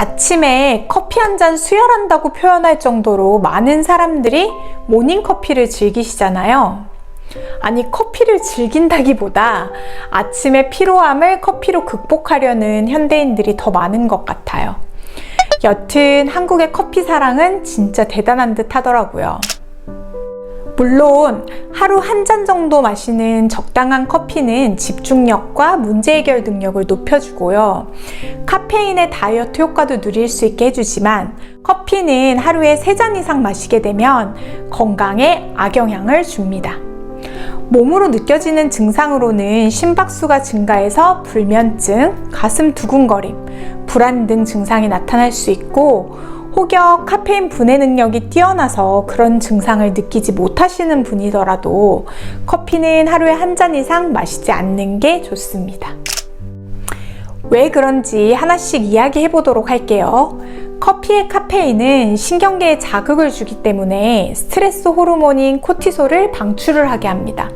아침에 커피 한 잔 수혈한다고 표현할 정도로 많은 사람들이 모닝커피를 즐기시잖아요. 아니, 커피를 즐긴다기보다 아침의 피로함을 커피로 극복하려는 현대인들이 더 많은 것 같아요. 여튼 한국의 커피 사랑은 진짜 대단한 듯 하더라고요. 물론 하루 한 잔 정도 마시는 적당한 커피는 집중력과 문제 해결 능력을 높여주고요. 카페인의 다이어트 효과도 누릴 수 있게 해주지만 커피는 하루에 3잔 이상 마시게 되면 건강에 악영향을 줍니다. 몸으로 느껴지는 증상으로는 심박수가 증가해서 불면증, 가슴 두근거림, 불안 등 증상이 나타날 수 있고, 혹여 카페인 분해 능력이 뛰어나서 그런 증상을 느끼지 못하시는 분이더라도 커피는 하루에 한 잔 이상 마시지 않는 게 좋습니다. 왜 그런지 하나씩 이야기해 보도록 할게요. 커피의 카페인은 신경계에 자극을 주기 때문에 스트레스 호르몬인 코티솔을 방출을 하게 합니다.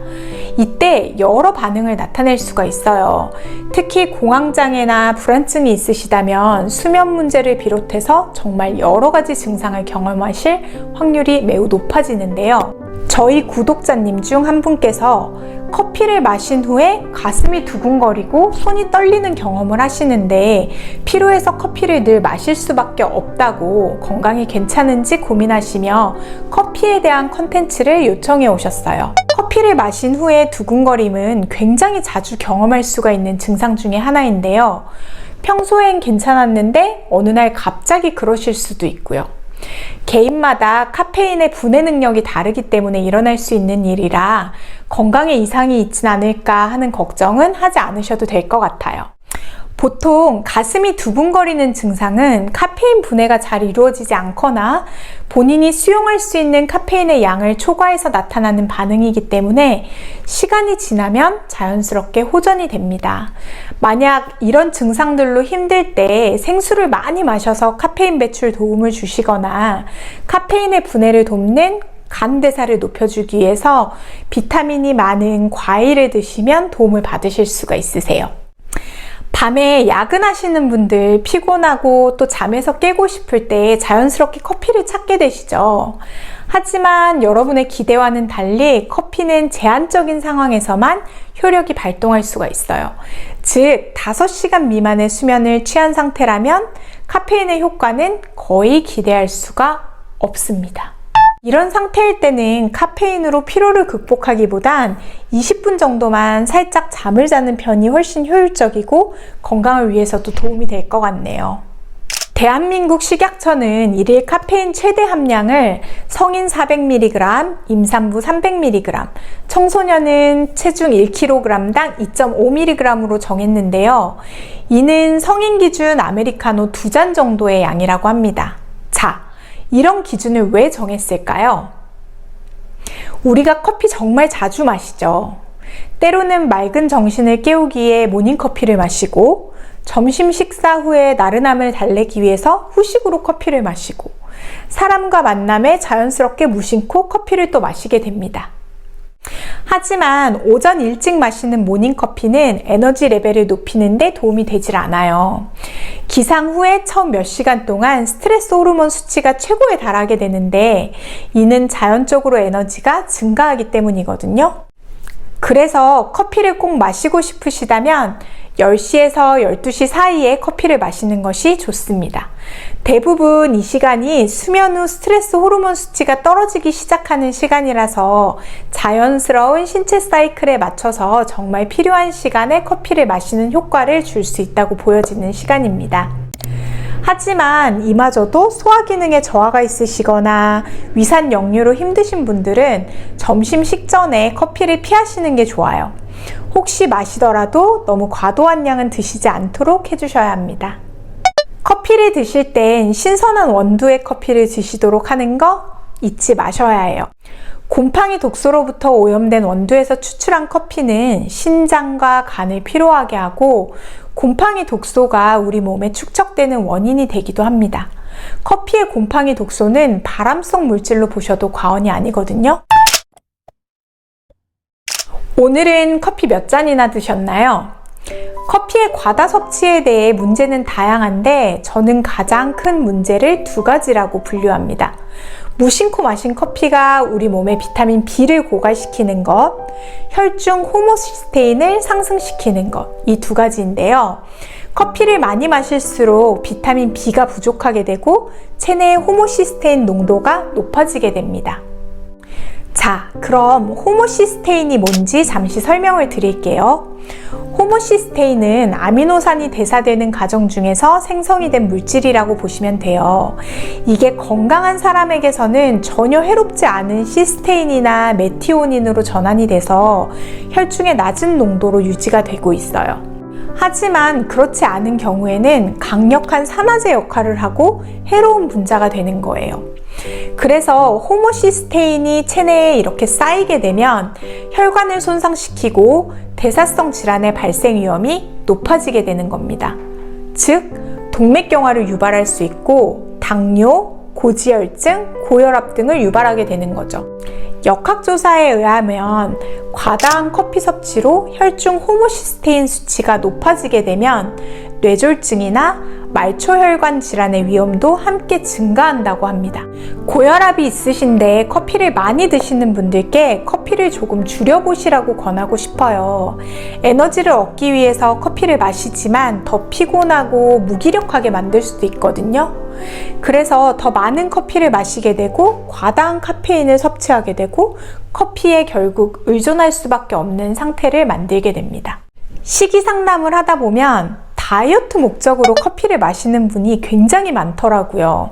이때 여러 반응을 나타낼 수가 있어요. 특히 공황장애나 불안증이 있으시다면 수면 문제를 비롯해서 정말 여러 가지 증상을 경험하실 확률이 매우 높아지는데요. 저희 구독자님 중 한 분께서 커피를 마신 후에 가슴이 두근거리고 손이 떨리는 경험을 하시는데 피로해서 커피를 늘 마실 수밖에 없다고 건강이 괜찮은지 고민하시며 커피에 대한 컨텐츠를 요청해 오셨어요. 커피를 마신 후에 두근거림은 굉장히 자주 경험할 수가 있는 증상 중에 하나인데요. 평소엔 괜찮았는데 어느 날 갑자기 그러실 수도 있고요. 개인마다 카페인의 분해 능력이 다르기 때문에 일어날 수 있는 일이라 건강에 이상이 있진 않을까 하는 걱정은 하지 않으셔도 될 것 같아요. 보통 가슴이 두근거리는 증상은 카페인 분해가 잘 이루어지지 않거나 본인이 수용할 수 있는 카페인의 양을 초과해서 나타나는 반응이기 때문에 시간이 지나면 자연스럽게 호전이 됩니다. 만약 이런 증상들로 힘들 때 생수를 많이 마셔서 카페인 배출 도움을 주시거나 카페인의 분해를 돕는 간 대사를 높여주기 위해서 비타민이 많은 과일을 드시면 도움을 받으실 수가 있으세요. 밤에 야근하시는 분들, 피곤하고 또 잠에서 깨고 싶을 때 자연스럽게 커피를 찾게 되시죠. 하지만 여러분의 기대와는 달리 커피는 제한적인 상황에서만 효력이 발동할 수가 있어요. 즉 5시간 미만의 수면을 취한 상태라면 카페인의 효과는 거의 기대할 수가 없습니다. 이런 상태일 때는 카페인으로 피로를 극복하기보단 20분 정도만 살짝 잠을 자는 편이 훨씬 효율적이고 건강을 위해서도 도움이 될 것 같네요. 대한민국 식약처는 일일 카페인 최대 함량을 성인 400mg, 임산부 300mg, 청소년은 체중 1kg당 2.5mg으로 정했는데요. 이는 성인 기준 아메리카노 2잔 정도의 양이라고 합니다. 자, 이런 기준을 왜 정했을까요? 우리가 커피 정말 자주 마시죠. 때로는 맑은 정신을 깨우기에 모닝커피를 마시고 점심 식사 후에 나른함을 달래기 위해서 후식으로 커피를 마시고 사람과 만남에 자연스럽게 무심코 커피를 또 마시게 됩니다. 하지만 오전 일찍 마시는 모닝커피는 에너지 레벨을 높이는 데 도움이 되질 않아요. 기상 후에 처음 몇 시간 동안 스트레스 호르몬 수치가 최고에 달하게 되는데 이는 자연적으로 에너지가 증가하기 때문이거든요. 그래서 커피를 꼭 마시고 싶으시다면 10시에서 12시 사이에 커피를 마시는 것이 좋습니다. 대부분 이 시간이 수면 후 스트레스 호르몬 수치가 떨어지기 시작하는 시간이라서 자연스러운 신체 사이클에 맞춰서 정말 필요한 시간에 커피를 마시는 효과를 줄 수 있다고 보여지는 시간입니다. 하지만 이마저도 소화 기능에 저하가 있으시거나 위산 역류로 힘드신 분들은 점심 식전에 커피를 피하시는 게 좋아요. 혹시 마시더라도 너무 과도한 양은 드시지 않도록 해주셔야 합니다. 커피를 드실 땐 신선한 원두의 커피를 드시도록 하는 거 잊지 마셔야 해요. 곰팡이 독소로부터 오염된 원두에서 추출한 커피는 신장과 간을 피로하게 하고 곰팡이 독소가 우리 몸에 축적되는 원인이 되기도 합니다. 커피의 곰팡이 독소는 발암성 물질로 보셔도 과언이 아니거든요. 오늘은 커피 몇 잔이나 드셨나요? 커피의 과다 섭취에 대해 문제는 다양한데 저는 가장 큰 문제를 두 가지라고 분류합니다. 무심코 마신 커피가 우리 몸에 비타민 B를 고갈시키는 것, 혈중 호모시스테인을 상승시키는 것, 이 두 가지인데요. 커피를 많이 마실수록 비타민 B가 부족하게 되고 체내의 호모시스테인 농도가 높아지게 됩니다. 자, 그럼 호모시스테인이 뭔지 잠시 설명을 드릴게요. 호모시스테인은 아미노산이 대사되는 과정 중에서 생성이 된 물질이라고 보시면 돼요. 이게 건강한 사람에게서는 전혀 해롭지 않은 시스테인이나 메티오닌으로 전환이 돼서 혈중의 낮은 농도로 유지가 되고 있어요. 하지만 그렇지 않은 경우에는 강력한 산화제 역할을 하고 해로운 분자가 되는 거예요. 그래서 호모시스테인이 체내에 이렇게 쌓이게 되면 혈관을 손상시키고 대사성 질환의 발생 위험이 높아지게 되는 겁니다. 즉, 동맥경화를 유발할 수 있고 당뇨, 고지혈증, 고혈압 등을 유발하게 되는 거죠. 역학조사에 의하면 과다한 커피 섭취로 혈중 호모시스테인 수치가 높아지게 되면 뇌졸중이나 말초혈관 질환의 위험도 함께 증가한다고 합니다. 고혈압이 있으신데 커피를 많이 드시는 분들께 커피를 조금 줄여보시라고 권하고 싶어요. 에너지를 얻기 위해서 커피를 마시지만 더 피곤하고 무기력하게 만들 수도 있거든요. 그래서 더 많은 커피를 마시게 되고 과다한 카페인을 섭취하게 되고 커피에 결국 의존할 수밖에 없는 상태를 만들게 됩니다. 식이 상담을 하다 보면 다이어트 목적으로 커피를 마시는 분이 굉장히 많더라고요.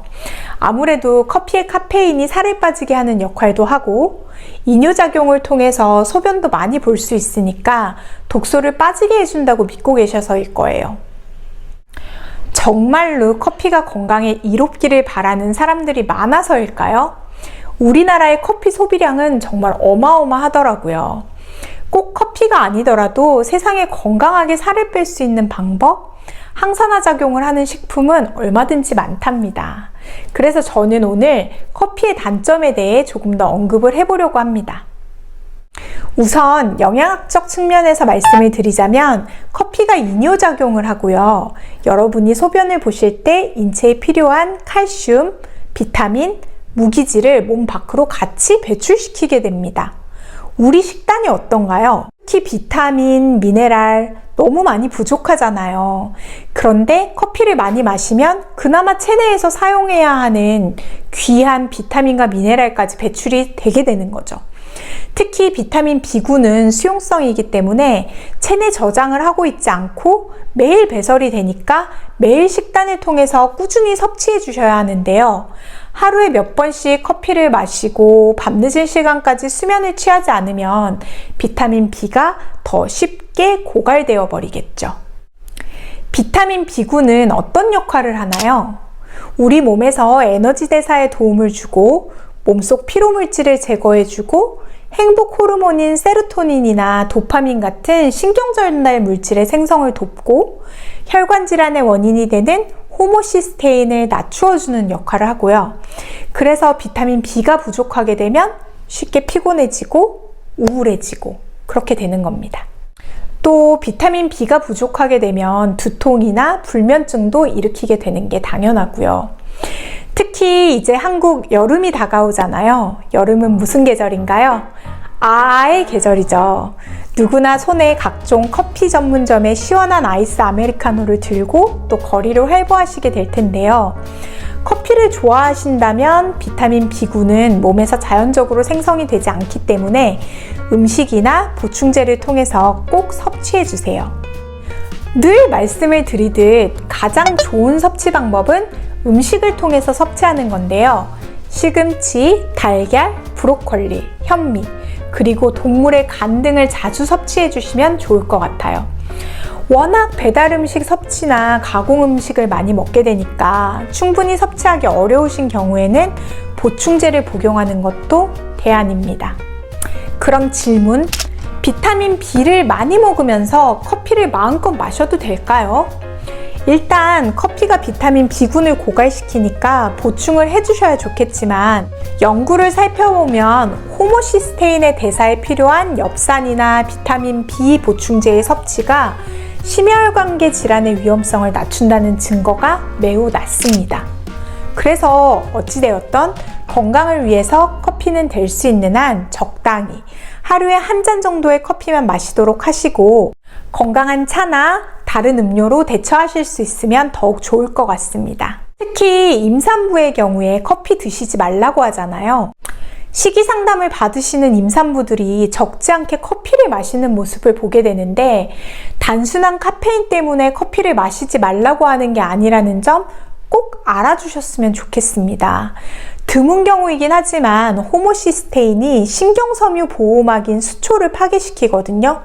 아무래도 커피의 카페인이 살을 빠지게 하는 역할도 하고 이뇨작용을 통해서 소변도 많이 볼 수 있으니까 독소를 빠지게 해준다고 믿고 계셔서일 거예요. 정말로 커피가 건강에 이롭기를 바라는 사람들이 많아서일까요? 우리나라의 커피 소비량은 정말 어마어마하더라고요. 꼭 커피가 아니더라도 세상에 건강하게 살을 뺄 수 있는 방법, 항산화 작용을 하는 식품은 얼마든지 많답니다. 그래서 저는 오늘 커피의 단점에 대해 조금 더 언급을 해보려고 합니다. 우선 영양학적 측면에서 말씀을 드리자면 커피가 이뇨작용을 하고요. 여러분이 소변을 보실 때 인체에 필요한 칼슘, 비타민, 무기질을 몸 밖으로 같이 배출시키게 됩니다. 우리 식단이 어떤가요? 특히 비타민, 미네랄 너무 많이 부족하잖아요. 그런데 커피를 많이 마시면 그나마 체내에서 사용해야 하는 귀한 비타민과 미네랄까지 배출이 되게 되는 거죠. 특히 비타민 B군은 수용성이기 때문에 체내 저장을 하고 있지 않고 매일 배설이 되니까 매일 식단을 통해서 꾸준히 섭취해 주셔야 하는데요. 하루에 몇 번씩 커피를 마시고 밤늦은 시간까지 수면을 취하지 않으면 비타민 B가 더 쉽게 고갈되어 버리겠죠. 비타민 B군은 어떤 역할을 하나요? 우리 몸에서 에너지 대사에 도움을 주고 몸속 피로물질을 제거해주고 행복 호르몬인 세로토닌이나 도파민 같은 신경전달 물질의 생성을 돕고 혈관 질환의 원인이 되는 호모시스테인을 낮추어주는 역할을 하고요. 그래서 비타민 B가 부족하게 되면 쉽게 피곤해지고 우울해지고 그렇게 되는 겁니다. 또 비타민 B가 부족하게 되면 두통이나 불면증도 일으키게 되는 게 당연하고요. 특히 이제 한국 여름이 다가오잖아요. 여름은 무슨 계절인가요? 아의 계절이죠. 누구나 손에 각종 커피 전문점의 시원한 아이스 아메리카노를 들고 또 거리를 활보하시게 될 텐데요. 커피를 좋아하신다면 비타민 B군은 몸에서 자연적으로 생성이 되지 않기 때문에 음식이나 보충제를 통해서 꼭 섭취해 주세요. 늘 말씀을 드리듯 가장 좋은 섭취 방법은 음식을 통해서 섭취하는 건데요. 시금치, 달걀, 브로콜리, 현미, 그리고 동물의 간 등을 자주 섭취해 주시면 좋을 것 같아요. 워낙 배달 음식 섭취나 가공 음식을 많이 먹게 되니까 충분히 섭취하기 어려우신 경우에는 보충제를 복용하는 것도 대안입니다. 그럼 질문, 비타민 B를 많이 먹으면서 커피를 마음껏 마셔도 될까요? 일단 커피가 비타민 B군을 고갈시키니까 보충을 해주셔야 좋겠지만 연구를 살펴보면 호모시스테인의 대사에 필요한 엽산이나 비타민 B 보충제의 섭취가 심혈관계 질환의 위험성을 낮춘다는 증거가 매우 낮습니다. 그래서 어찌되었던 건강을 위해서 커피는 될 수 있는 한 적당히 하루에 한 잔 정도의 커피만 마시도록 하시고, 건강한 차나 다른 음료로 대처하실 수 있으면 더욱 좋을 것 같습니다. 특히 임산부의 경우에 커피 드시지 말라고 하잖아요. 식이 상담을 받으시는 임산부들이 적지 않게 커피를 마시는 모습을 보게 되는데, 단순한 카페인 때문에 커피를 마시지 말라고 하는 게 아니라는 점 꼭 알아주셨으면 좋겠습니다. 드문 경우이긴 하지만 호모시스테인이 신경섬유 보호막인 수초를 파괴시키거든요.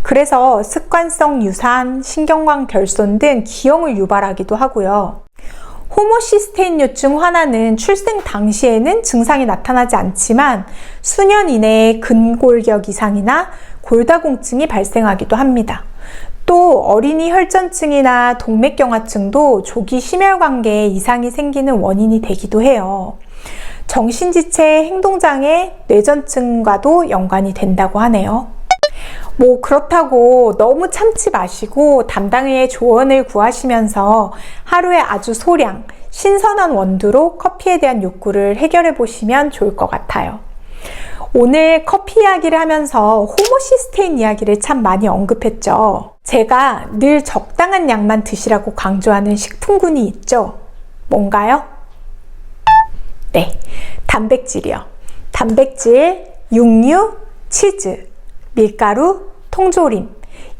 그래서 습관성 유산, 신경광 결손 등 기형을 유발하기도 하고요. 호모시스테인요증 하나는 출생 당시에는 증상이 나타나지 않지만 수년 이내에 근골격 이상이나 골다공증이 발생하기도 합니다. 또 어린이 혈전증이나 동맥경화증도 조기 심혈관계에 이상이 생기는 원인이 되기도 해요. 정신지체, 행동장애, 뇌전증과도 연관이 된다고 하네요. 그렇다고 너무 참지 마시고 담당의의 조언을 구하시면서 하루에 아주 소량, 신선한 원두로 커피에 대한 욕구를 해결해 보시면 좋을 것 같아요. 오늘 커피 이야기를 하면서 호모시스테인 이야기를 참 많이 언급했죠. 제가 늘 적당한 양만 드시라고 강조하는 식품군이 있죠. 뭔가요? 네, 단백질이요. 단백질, 육류, 치즈, 밀가루, 통조림,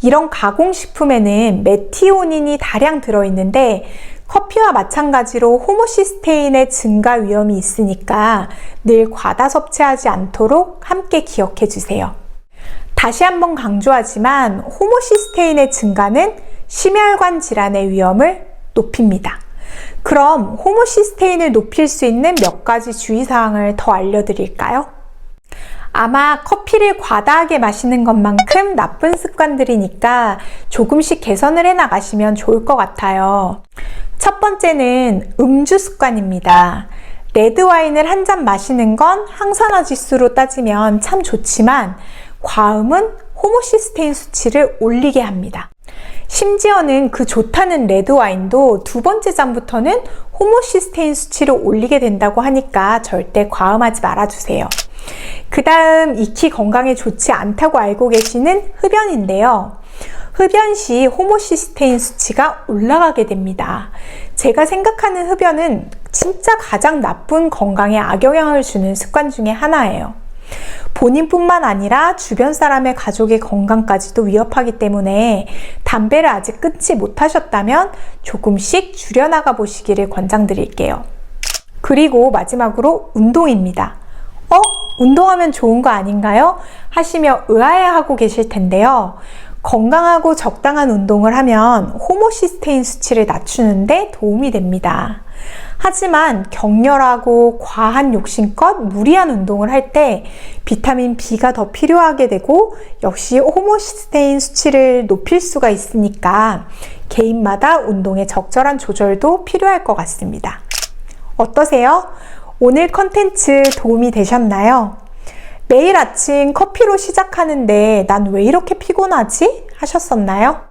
이런 가공식품에는 메티오닌이 다량 들어있는데 커피와 마찬가지로 호모시스테인의 증가 위험이 있으니까 늘 과다 섭취하지 않도록 함께 기억해 주세요. 다시 한번 강조하지만 호모시스테인의 증가는 심혈관 질환의 위험을 높입니다. 그럼 호모시스테인을 높일 수 있는 몇 가지 주의사항을 더 알려드릴까요? 아마 커피를 과다하게 마시는 것만큼 나쁜 습관들이니까 조금씩 개선을 해 나가시면 좋을 것 같아요. 첫 번째는 음주 습관입니다. 레드와인을 한 잔 마시는 건 항산화 지수로 따지면 참 좋지만 과음은 호모시스테인 수치를 올리게 합니다. 심지어는 그 좋다는 레드와인도 두 번째 잔부터는 호모시스테인 수치를 올리게 된다고 하니까 절대 과음하지 말아주세요. 그 다음 익히 건강에 좋지 않다고 알고 계시는 흡연인데요. 흡연 시 호모시스테인 수치가 올라가게 됩니다. 제가 생각하는 흡연은 진짜 가장 나쁜 건강에 악영향을 주는 습관 중에 하나예요. 본인뿐만 아니라 주변 사람의 가족의 건강까지도 위협하기 때문에 담배를 아직 끊지 못하셨다면 조금씩 줄여나가 보시기를 권장드릴게요. 그리고 마지막으로 운동입니다. 운동하면 좋은 거 아닌가요? 하시며 의아해하고 계실 텐데요. 건강하고 적당한 운동을 하면 호모시스테인 수치를 낮추는데 도움이 됩니다. 하지만 격렬하고 과한 욕심껏 무리한 운동을 할 때 비타민 B가 더 필요하게 되고 역시 호모시스테인 수치를 높일 수가 있으니까 개인마다 운동의 적절한 조절도 필요할 것 같습니다. 어떠세요? 오늘 컨텐츠 도움이 되셨나요? 매일 아침 커피로 시작하는데 난 왜 이렇게 피곤하지? 하셨었나요?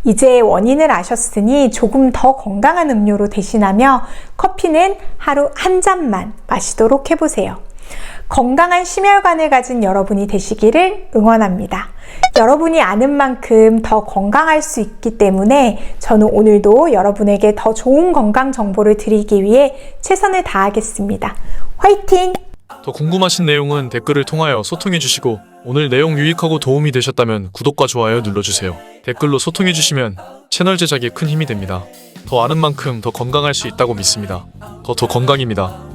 이제 원인을 아셨으니 조금 더 건강한 음료로 대신하며 커피는 하루 한 잔만 마시도록 해보세요. 건강한 심혈관을 가진 여러분이 되시기를 응원합니다. 여러분이 아는 만큼 더 건강할 수 있기 때문에 저는 오늘도 여러분에게 더 좋은 건강 정보를 드리기 위해 최선을 다하겠습니다. 화이팅! 더 궁금하신 내용은 댓글을 통하여 소통해 주시고 오늘 내용 유익하고 도움이 되셨다면 구독과 좋아요 눌러주세요. 댓글로 소통해 주시면 채널 제작에 큰 힘이 됩니다. 더 아는 만큼 더 건강할 수 있다고 믿습니다. 더 건강입니다.